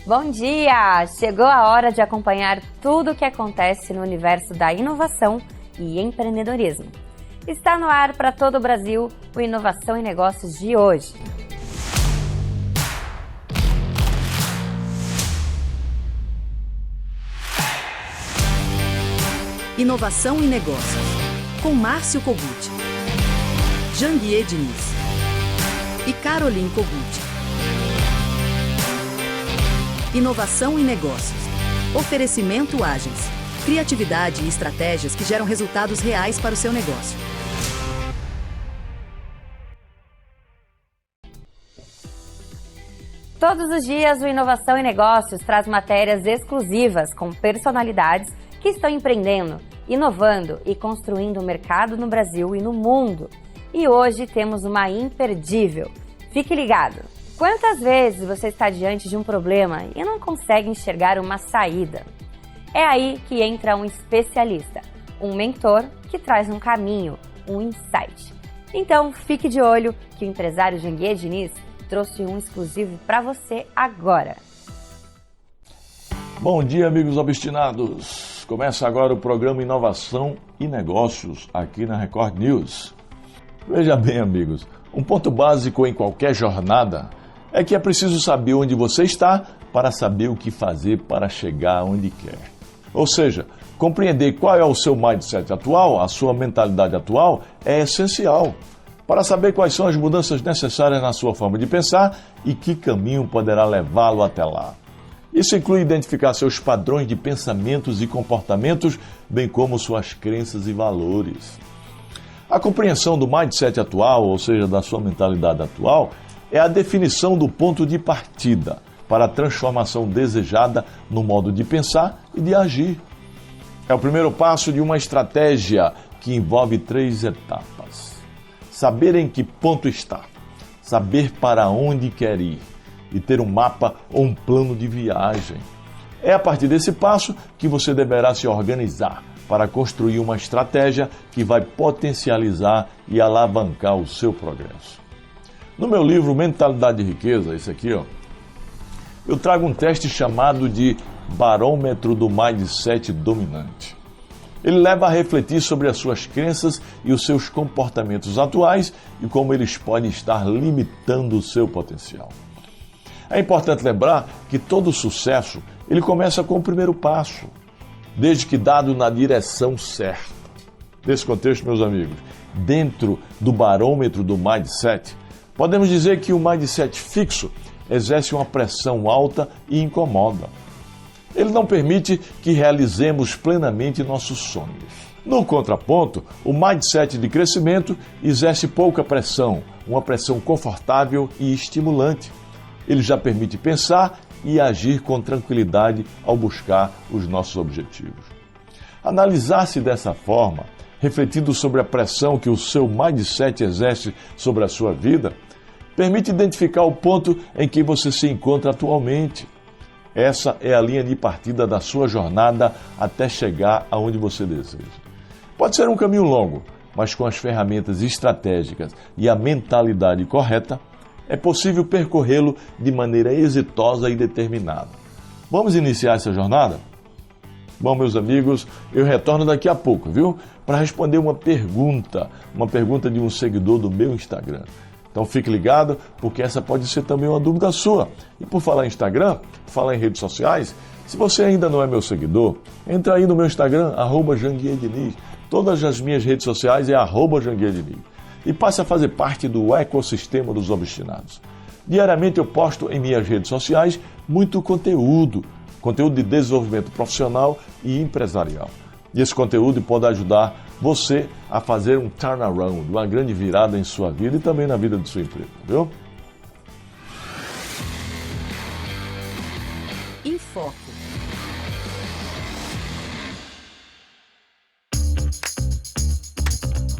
Bom dia! Chegou a hora de acompanhar tudo o que acontece no universo da inovação e empreendedorismo. Está no ar para todo o Brasil o Inovação e Negócios de hoje. Inovação e Negócios, com Márcio Kogut, Janguier Diniz e Caroline Kogut. Inovação e Negócios. Oferecimento Agence. Criatividade e estratégias que geram resultados reais para o seu negócio. Todos os dias, o Inovação e Negócios traz matérias exclusivas com personalidades que estão empreendendo, inovando e construindo um mercado no Brasil e no mundo. E hoje temos uma imperdível. Fique ligado! Quantas vezes você está diante de um problema e não consegue enxergar uma saída? É aí que entra um especialista, um mentor que traz um caminho, um insight. Então, fique de olho que o empresário Janguier Diniz trouxe um exclusivo para você agora. Bom dia, amigos obstinados! Começa agora o programa Inovação e Negócios aqui na Record News. Veja bem, amigos, um ponto básico em qualquer jornada é que é preciso saber onde você está para saber o que fazer para chegar onde quer. Ou seja, compreender qual é o seu mindset atual, a sua mentalidade atual, é essencial para saber quais são as mudanças necessárias na sua forma de pensar e que caminho poderá levá-lo até lá. Isso inclui identificar seus padrões de pensamentos e comportamentos, bem como suas crenças e valores. A compreensão do mindset atual, ou seja, da sua mentalidade atual, é a definição do ponto de partida para a transformação desejada no modo de pensar e de agir. É o primeiro passo de uma estratégia que envolve 3 etapas. Saber em que ponto está, saber para onde quer ir e ter um mapa ou um plano de viagem. É a partir desse passo que você deverá se organizar para construir uma estratégia que vai potencializar e alavancar o seu progresso. No meu livro Mentalidade de Riqueza, esse aqui, eu trago um teste chamado de Barômetro do Mindset Dominante. Ele leva a refletir sobre as suas crenças e os seus comportamentos atuais e como eles podem estar limitando o seu potencial. É importante lembrar que todo sucesso ele começa com o primeiro passo, desde que dado na direção certa. Nesse contexto, meus amigos, dentro do barômetro do mindset, podemos dizer que o mindset fixo exerce uma pressão alta e incomoda. Ele não permite que realizemos plenamente nossos sonhos. No contraponto, o mindset de crescimento exerce pouca pressão, uma pressão confortável e estimulante. Ele já permite pensar e agir com tranquilidade ao buscar os nossos objetivos. Analisar-se dessa forma, refletindo sobre a pressão que o seu mindset exerce sobre a sua vida, permite identificar o ponto em que você se encontra atualmente. Essa é a linha de partida da sua jornada até chegar aonde você deseja. Pode ser um caminho longo, mas com as ferramentas estratégicas e a mentalidade correta, é possível percorrê-lo de maneira exitosa e determinada. Vamos iniciar essa jornada? Bom, meus amigos, eu retorno daqui a pouco, viu? Para responder uma pergunta de um seguidor do meu Instagram. Então fique ligado, porque essa pode ser também uma dúvida sua. E por falar em Instagram, por falar em redes sociais, se você ainda não é meu seguidor, entra aí no meu Instagram, @JanguierDiniz. Todas as minhas redes sociais é @JanguierDiniz. E passe a fazer parte do ecossistema dos obstinados. Diariamente eu posto em minhas redes sociais muito conteúdo de desenvolvimento profissional e empresarial. E esse conteúdo pode ajudar você a fazer um turnaround, uma grande virada em sua vida e também na vida de sua empresa, viu? Em Foco.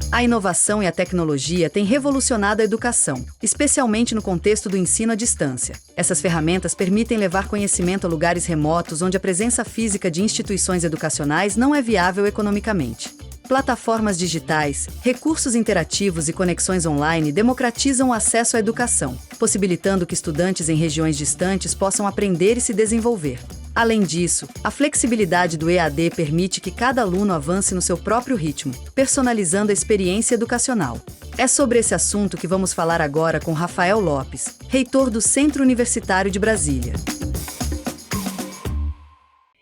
A inovação e a tecnologia têm revolucionado a educação, especialmente no contexto do ensino à distância. Essas ferramentas permitem levar conhecimento a lugares remotos onde a presença física de instituições educacionais não é viável economicamente. Plataformas digitais, recursos interativos e conexões online democratizam o acesso à educação, possibilitando que estudantes em regiões distantes possam aprender e se desenvolver. Além disso, a flexibilidade do EAD permite que cada aluno avance no seu próprio ritmo, personalizando a experiência educacional. É sobre esse assunto que vamos falar agora com Rafael Lopes, reitor do Centro Universitário de Brasília.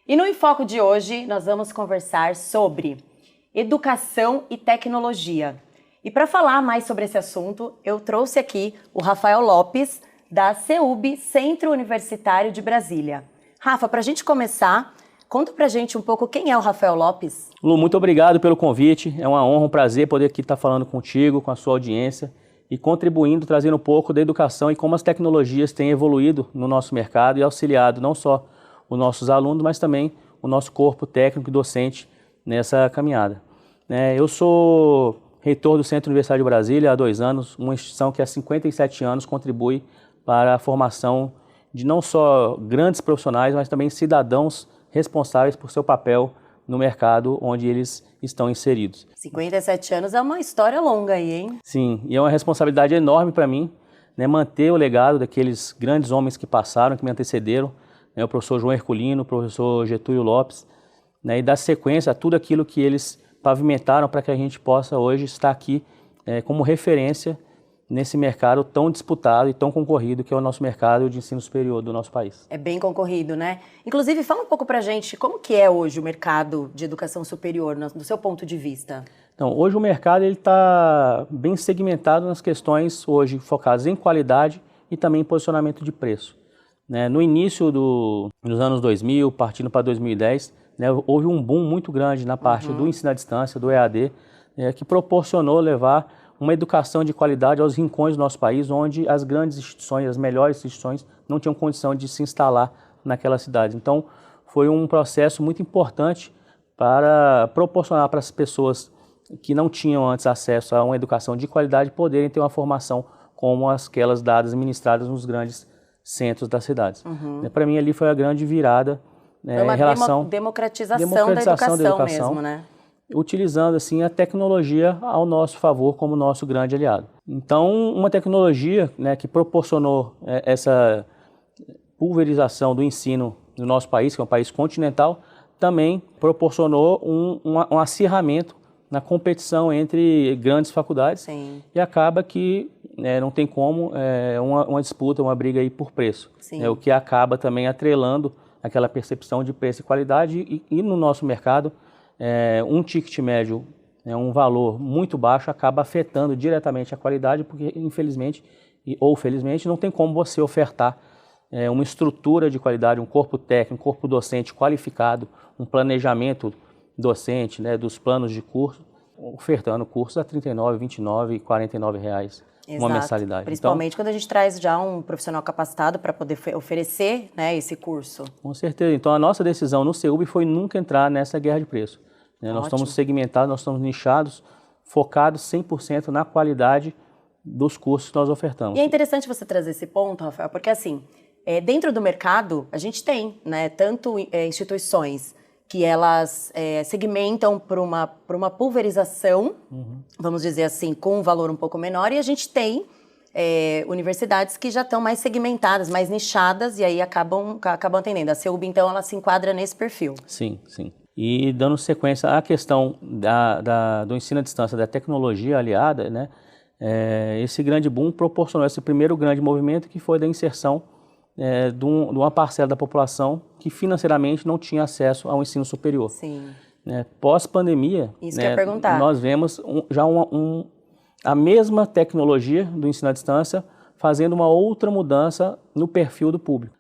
E no Enfoco de hoje, nós vamos conversar sobre educação e tecnologia. E para falar mais sobre esse assunto, eu trouxe aqui o Rafael Lopes, da CEUB, Centro Universitário de Brasília. Rafa, para a gente começar, conta para a gente um pouco quem é o Rafael Lopes. Lu, muito obrigado pelo convite. É uma honra, um prazer poder aqui estar falando contigo, com a sua audiência e contribuindo, trazendo um pouco da educação e como as tecnologias têm evoluído no nosso mercado e auxiliado não só os nossos alunos, mas também o nosso corpo técnico e docente nessa caminhada. Eu sou reitor do Centro Universitário de Brasília há 2 anos, uma instituição que há 57 anos contribui para a formação de não só grandes profissionais, mas também cidadãos responsáveis por seu papel no mercado onde eles estão inseridos. 57 anos é uma história longa aí, hein? Sim, e é uma responsabilidade enorme para mim, manter o legado daqueles grandes homens que passaram, que me antecederam, o professor João Herculino, o professor Getúlio Lopes, e dar sequência a tudo aquilo que eles pavimentaram para que a gente possa hoje estar aqui como referência nesse mercado tão disputado e tão concorrido que é o nosso mercado de ensino superior do nosso país. É bem concorrido, né? Inclusive, fala um pouco pra gente como que é hoje o mercado de educação superior, do seu ponto de vista. Então, hoje o mercado está bem segmentado nas questões hoje focadas em qualidade e também em posicionamento de preço. No início dos anos 2000, partindo para 2010, houve um boom muito grande na parte do ensino à distância, do EAD, que proporcionou levar uma educação de qualidade aos rincões do nosso país, onde as grandes instituições, as melhores instituições, não tinham condição de se instalar naquela cidade. Então, foi um processo muito importante para proporcionar para as pessoas que não tinham antes acesso a uma educação de qualidade poderem ter uma formação como aquelas dadas ministradas nos grandes centros das cidades. Para mim, ali foi a grande virada foi uma em relação democratização da educação mesmo, né? Utilizando assim a tecnologia ao nosso favor como nosso grande aliado. Então, uma tecnologia que proporcionou essa pulverização do ensino no nosso país, que é um país continental, também proporcionou um acirramento na competição entre grandes faculdades. Sim. E acaba que não tem como uma disputa, uma briga aí por preço. O que acaba também atrelando aquela percepção de preço e qualidade e no nosso mercado um ticket médio, um valor muito baixo, acaba afetando diretamente a qualidade, porque infelizmente ou felizmente não tem como você ofertar uma estrutura de qualidade, um corpo técnico, um corpo docente qualificado, um planejamento docente dos planos de curso, ofertando cursos a R$ 39, R$ 29 e R$ 49 uma mensalidade. Principalmente então, quando a gente traz já um profissional capacitado para poder oferecer esse curso. Com certeza. Então, a nossa decisão no CEUB foi nunca entrar nessa guerra de preço. Nós estamos segmentados, nós estamos nichados, focados 100% na qualidade dos cursos que nós ofertamos. E é interessante você trazer esse ponto, Rafael, porque assim, dentro do mercado, a gente tem tanto instituições que elas segmentam por uma pulverização, vamos dizer assim, com um valor um pouco menor, e a gente tem universidades que já estão mais segmentadas, mais nichadas, e aí acabam atendendo. A CEUB, então, ela se enquadra nesse perfil. Sim, sim. E dando sequência à questão do ensino à distância, da tecnologia aliada, esse grande boom proporcionou esse primeiro grande movimento que foi da inserção de uma parcela da população que financeiramente não tinha acesso ao ensino superior. Sim. Pós-pandemia, isso que eu ia perguntar. Nós vemos já a mesma tecnologia do ensino à distância fazendo uma outra mudança no perfil do público.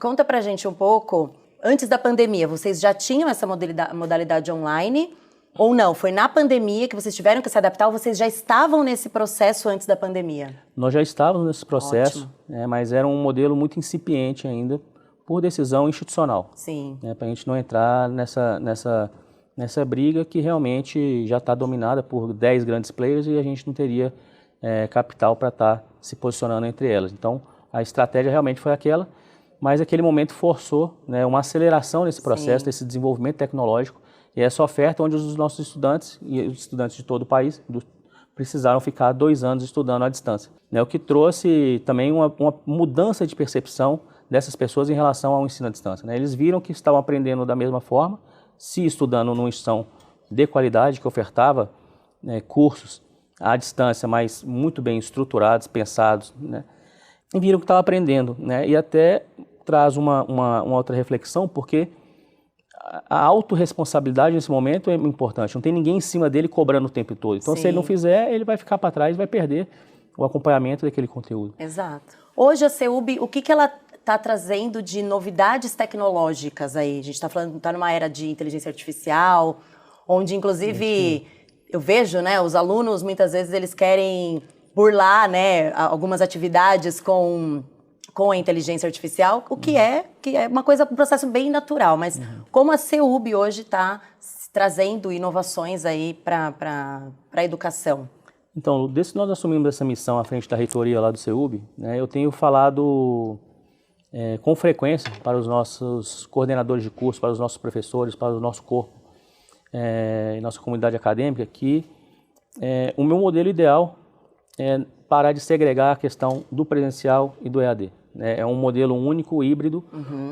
Conta pra gente um pouco, antes da pandemia, vocês já tinham essa modalidade online ou não? Foi na pandemia que vocês tiveram que se adaptar ou vocês já estavam nesse processo antes da pandemia? Nós já estávamos nesse processo, mas era um modelo muito incipiente ainda, por decisão institucional. Sim. Para a gente não entrar nessa briga que realmente já está dominada por 10 grandes players e a gente não teria capital para estar se posicionando entre elas. Então, a estratégia realmente foi aquela, mas aquele momento forçou uma aceleração nesse processo, desse desenvolvimento tecnológico, E essa oferta onde os nossos estudantes, e os estudantes de todo o país, precisaram ficar 2 anos estudando à distância. O que trouxe também uma mudança de percepção dessas pessoas em relação ao ensino à distância. Eles viram que estavam aprendendo da mesma forma, se estudando numa instituição de qualidade, que ofertava cursos à distância, mas muito bem estruturados, pensados, e viram que estavam aprendendo. E até traz uma outra reflexão, porque a autorresponsabilidade nesse momento é importante. Não tem ninguém em cima dele cobrando o tempo todo. Então, se ele não fizer, ele vai ficar para trás e vai perder o acompanhamento daquele conteúdo. Exato. Hoje a CEUB, o que ela está trazendo de novidades tecnológicas aí? A gente está numa era de inteligência artificial, onde inclusive eu vejo, os alunos muitas vezes eles querem burlar, algumas atividades com a inteligência artificial, o que é uma coisa, um processo bem natural, mas como a CEUB hoje está trazendo inovações aí para a educação? Então, desde que nós assumimos essa missão à frente da reitoria lá do CEUB, eu tenho falado com frequência para os nossos coordenadores de curso, para os nossos professores, para o nosso corpo, nossa comunidade acadêmica, que o meu modelo ideal é parar de segregar a questão do presencial e do EAD. É um modelo único, híbrido,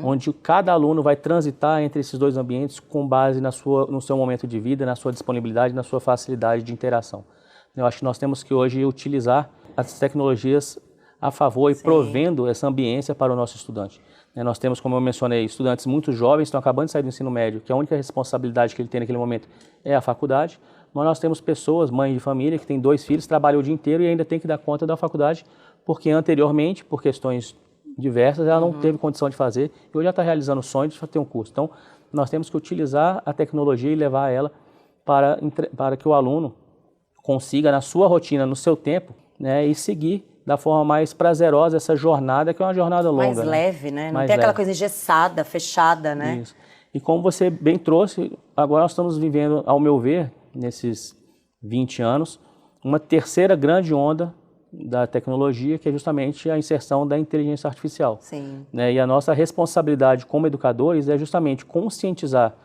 onde cada aluno vai transitar entre esses dois ambientes com base no seu momento de vida, na sua disponibilidade, na sua facilidade de interação. Eu acho que nós temos que hoje utilizar as tecnologias a favor e provendo essa ambiência para o nosso estudante. Nós temos, como eu mencionei, estudantes muito jovens, estão acabando de sair do ensino médio, que a única responsabilidade que ele tem naquele momento é a faculdade, mas nós temos pessoas, mães de família, que têm 2 filhos, trabalham o dia inteiro e ainda tem que dar conta da faculdade, porque anteriormente, por questões diversas, ela não teve condição de fazer e hoje ela está realizando o sonho de ter um curso. Então, nós temos que utilizar a tecnologia e levar ela para que o aluno consiga, na sua rotina, no seu tempo, e seguir da forma mais prazerosa essa jornada, que é uma jornada longa. Mais leve, Não mais tem aquela leve. coisa engessada, fechada, Isso. E como você bem trouxe, agora nós estamos vivendo, ao meu ver, nesses 20 anos, uma terceira grande onda da tecnologia, que é justamente a inserção da inteligência artificial. Sim. E a nossa responsabilidade como educadores é justamente conscientizar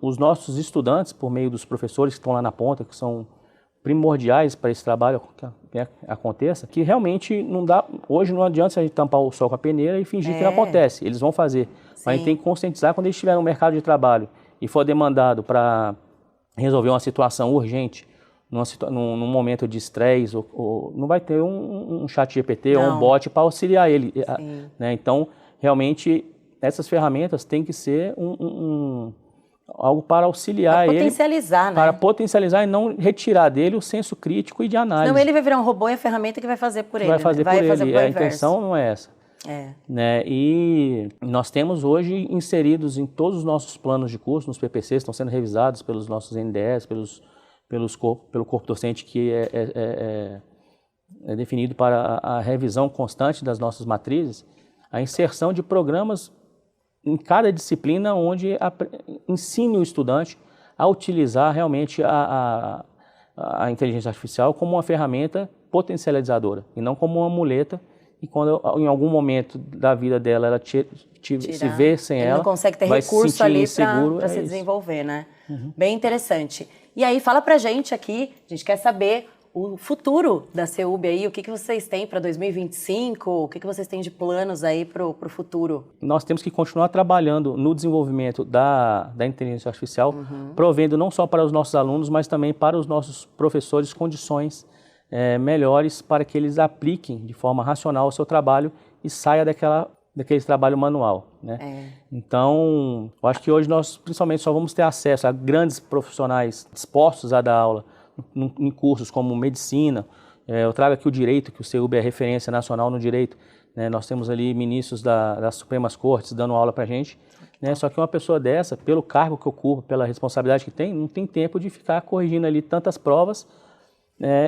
os nossos estudantes, por meio dos professores que estão lá na ponta, que são primordiais para esse trabalho que aconteça, que realmente não dá, hoje não adianta a gente tampar o sol com a peneira e fingir que não acontece, eles vão fazer. Mas a gente tem que conscientizar quando eles estiverem no mercado de trabalho e for demandado para resolver uma situação urgente, num momento de estresse, ou não vai ter um chat GPT ou um bot para auxiliar ele. Então, realmente, essas ferramentas têm que ser algo para auxiliar ele. Potencializar, Para potencializar e não retirar dele o senso crítico e de análise. Não, ele vai virar um robô e a ferramenta que vai fazer por ele. Vai fazer por ele. A inverso. intenção não é essa. E nós temos hoje inseridos em todos os nossos planos de curso, nos PPCs, estão sendo revisados pelos nossos NDEs, pelo corpo docente, que é definido para a revisão constante das nossas matrizes, a inserção de programas em cada disciplina onde ensine o estudante a utilizar realmente a inteligência artificial como uma ferramenta potencializadora e não como uma muleta, e quando em algum momento da vida dela ela se vê sem ela, não consegue ter recurso ali para se desenvolver, Bem interessante. E aí, fala pra gente aqui, a gente quer saber o futuro da CEUB aí, o que vocês têm para 2025, o que vocês têm de planos aí para o futuro? Nós temos que continuar trabalhando no desenvolvimento da inteligência artificial, provendo não só para os nossos alunos, mas também para os nossos professores condições melhores para que eles apliquem de forma racional o seu trabalho e saia daquele trabalho manual. Então, eu acho que hoje nós principalmente só vamos ter acesso a grandes profissionais dispostos a dar aula em cursos como medicina. Eu trago aqui o direito, que o CEUB é referência nacional no direito. Nós temos ali ministros das Supremas Cortes dando aula para a gente. Só que uma pessoa dessa, pelo cargo que ocupa, pela responsabilidade que tem, não tem tempo de ficar corrigindo ali tantas provas.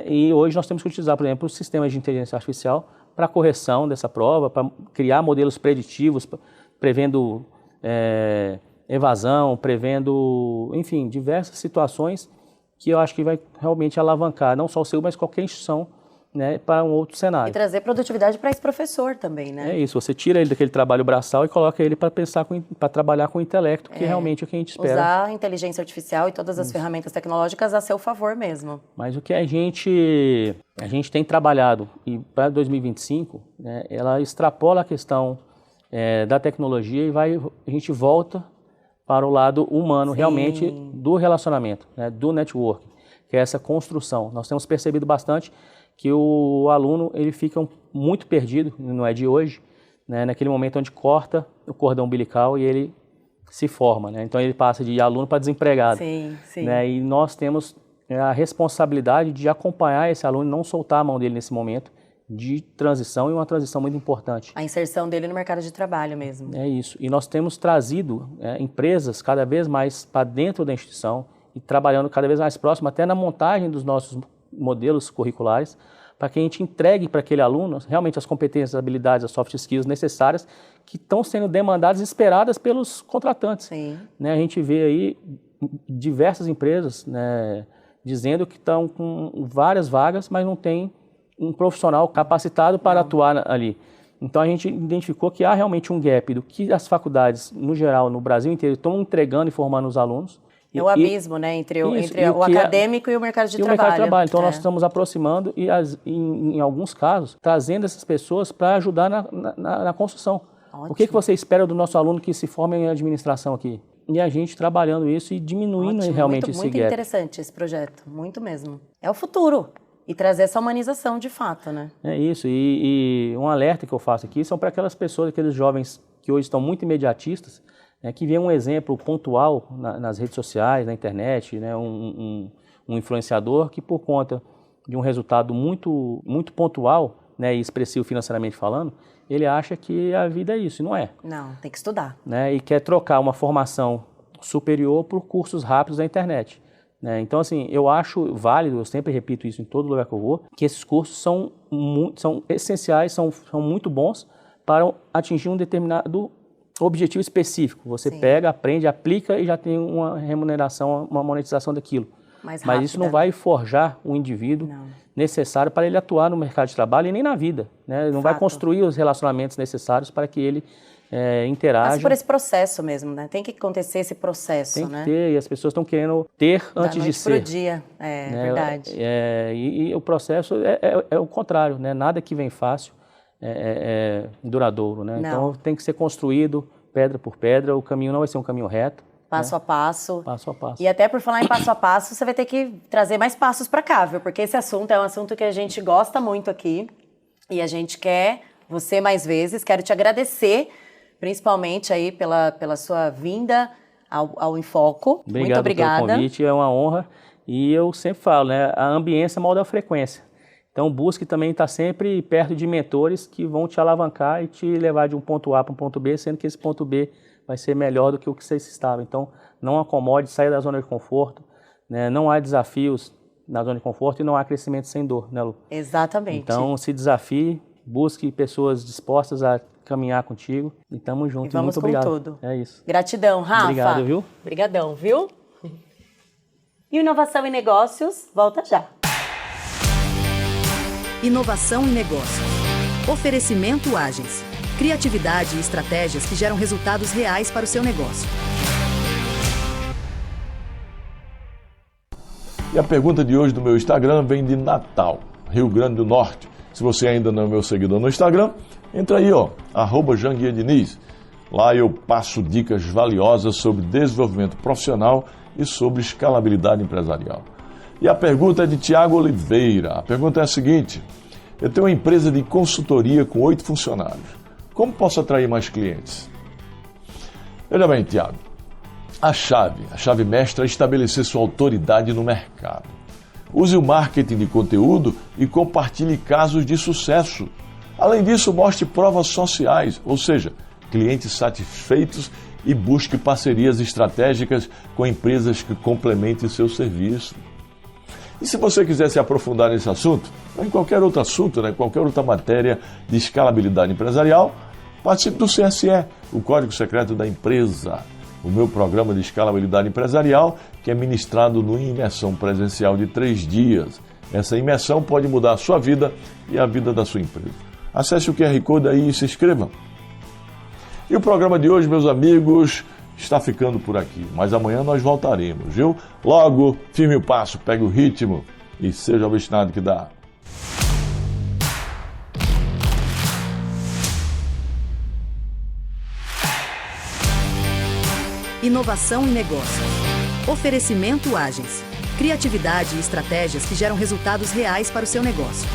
E hoje nós temos que utilizar, por exemplo, sistemas de inteligência artificial para correção dessa prova, para criar modelos preditivos, prevendo evasão, prevendo, enfim, diversas situações que eu acho que vai realmente alavancar não só o CEUB, mas qualquer instituição né, para um outro cenário. E trazer produtividade para esse professor também, né? É isso, você tira ele daquele trabalho braçal e coloca ele para pensar, para trabalhar com o intelecto, que realmente é o que a gente espera. Usar a inteligência artificial e todas as ferramentas tecnológicas a seu favor mesmo. Mas o que a gente tem trabalhado, e para 2025, né, ela extrapola a questão da tecnologia e a gente volta para o lado humano, realmente, do relacionamento, né, do networking, que é essa construção. Nós temos percebido bastante que o aluno ele fica muito perdido, não é de hoje, né, naquele momento onde corta o cordão umbilical e ele se forma, né? Então ele passa de aluno para desempregado. Sim. Né? E nós temos a responsabilidade de acompanhar esse aluno e não soltar a mão dele nesse momento de transição, e uma transição muito importante. A inserção dele no mercado de trabalho mesmo. É isso. E nós temos trazido empresas cada vez mais para dentro da instituição e trabalhando cada vez mais próximo, até na montagem dos nossos modelos curriculares, para que a gente entregue para aquele aluno realmente as competências, as habilidades, as soft skills necessárias que estão sendo demandadas e esperadas pelos contratantes. Sim. Né, a gente vê aí diversas empresas, né, dizendo que estão com várias vagas, mas não tem um profissional capacitado para atuar ali. Então a gente identificou que há realmente um gap do que as faculdades, no geral, no Brasil inteiro, estão entregando e formando os alunos. É o abismo, né, entre o acadêmico e o mercado de trabalho. Então nós estamos aproximando e, em alguns casos, trazendo essas pessoas para ajudar na construção. Ótimo. O que você espera do nosso aluno que se forme em administração aqui? E a gente trabalhando isso e diminuindo realmente esse gap. Muito interessante esse projeto, muito mesmo. É o futuro. E trazer essa humanização de fato, né? É isso. E um alerta que eu faço aqui são para aquelas pessoas, aqueles jovens que hoje estão muito imediatistas, que vê um exemplo pontual nas redes sociais, na internet, né, um influenciador que, por conta de um resultado muito, muito pontual, né, e expressivo financeiramente falando, ele acha que a vida é isso, e não é. Não, tem que estudar. Né, e quer trocar uma formação superior por cursos rápidos da internet. Né? Então, assim, eu acho válido, eu sempre repito isso em todo lugar que eu vou, que esses cursos são essenciais, são muito bons para atingir um determinado objetivo específico. Você pega, aprende, aplica e já tem uma remuneração, uma monetização daquilo. Mas isso não vai forjar o indivíduo necessário para ele atuar no mercado de trabalho e nem na vida. Né? Não vai construir os relacionamentos necessários para que ele interaja. Passa por esse processo mesmo, né? Tem que acontecer esse processo, né? Tem que ter, e as pessoas estão querendo ter antes de ser. Da noite pro dia, verdade. E o processo é o contrário, né? Nada que vem fácil é duradouro, né? Então tem que ser construído pedra por pedra, o caminho não vai ser um caminho reto. Passo a passo. Passo a passo. E até por falar em passo a passo, você vai ter que trazer mais passos para cá, viu? Porque esse assunto é um assunto que a gente gosta muito aqui e a gente quer você mais vezes. Quero te agradecer, principalmente aí pela sua vinda ao Infoco. Muito obrigada. Pelo convite, é uma honra. E eu sempre falo, né? A ambiência molda a frequência. Então busque também estar sempre perto de mentores que vão te alavancar e te levar de um ponto A para um ponto B, sendo que esse ponto B vai ser melhor do que o que você estava. Então não acomode, saia da zona de conforto, né? Não há desafios na zona de conforto e não há crescimento sem dor, né, Lu? Exatamente. Então se desafie, busque pessoas dispostas a caminhar contigo e tamo junto. E vamos muito obrigado. com tudo. É isso. Gratidão, Rafa. Obrigado, viu? Obrigadão, viu? E Inovação em Negócios volta já. Inovação em negócios. Oferecimento Agence. Criatividade e estratégias que geram resultados reais para o seu negócio. E a pergunta de hoje do meu Instagram vem de Natal, Rio Grande do Norte. Se você ainda não é meu seguidor no Instagram, entra aí, @JanguiaDiniz. Lá eu passo dicas valiosas sobre desenvolvimento profissional e sobre escalabilidade empresarial. E a pergunta é de Tiago Oliveira. A pergunta é a seguinte: eu tenho uma empresa de consultoria com 8 funcionários. Como posso atrair mais clientes? Veja bem, Tiago, a chave mestra é estabelecer sua autoridade no mercado. Use o marketing de conteúdo e compartilhe casos de sucesso. Além disso, mostre provas sociais, ou seja, clientes satisfeitos, e busque parcerias estratégicas com empresas que complementem seu serviço. E se você quiser se aprofundar nesse assunto, ou em qualquer outro assunto, qualquer outra matéria de escalabilidade empresarial, participe do CSE, o Código Secreto da Empresa, o meu programa de escalabilidade empresarial, que é ministrado numa imersão presencial de 3 dias. Essa imersão pode mudar a sua vida e a vida da sua empresa. Acesse o QR Code aí e se inscreva. E o programa de hoje, meus amigos, está ficando por aqui. Mas amanhã nós voltaremos, viu? Logo, firme o passo, pegue o ritmo e seja obstinado que dá. Inovação e negócios. Oferecimento Agens. Criatividade e estratégias que geram resultados reais para o seu negócio.